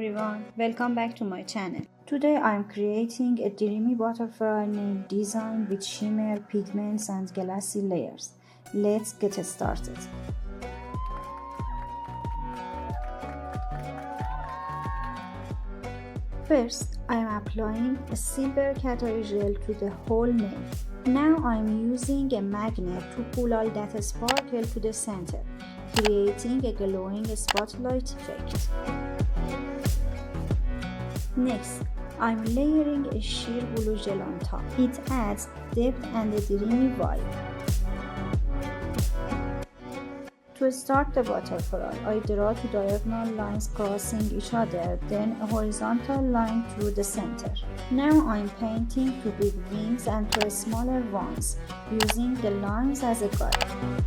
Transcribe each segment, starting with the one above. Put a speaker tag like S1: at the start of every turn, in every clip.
S1: everyone, welcome back to my channel. Today I am creating a dreamy butterfly nail design with shimmer, pigments and glassy layers. Let's get started. First, I am applying a silver cat eye gel to the whole nail. Now I am using a magnet to pull all that sparkle to the center, creating a glowing spotlight effect. Next, I'm layering a sheer blue gel on top. It adds depth and a dreamy vibe. To start the butterfly, I draw two diagonal lines crossing each other, then a horizontal line through the center. Now I'm painting two big wings and two smaller ones, using the lines as a guide.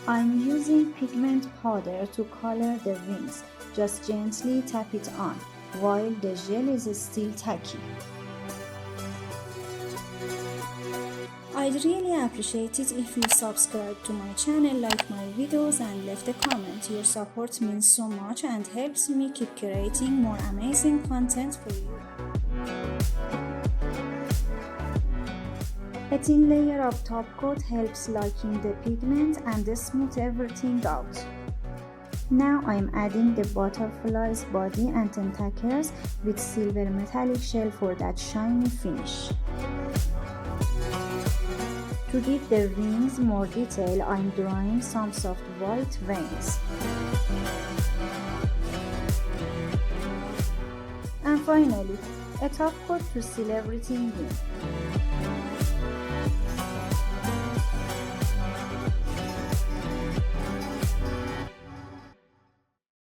S1: I'm using pigment powder to color the wings. Just gently tap it on, while the gel is still tacky. I'd really appreciate it if you subscribe to my channel, like my videos and left a comment. Your support means so much and helps me keep creating more amazing content for you. A thin layer of top coat helps locking the pigment and smooth everything out. Now I am adding the butterfly's body and tentacles with silver metallic shell for that shiny finish. To give the wings more detail, I am drawing some soft white veins. And finally, a top coat to seal everything in.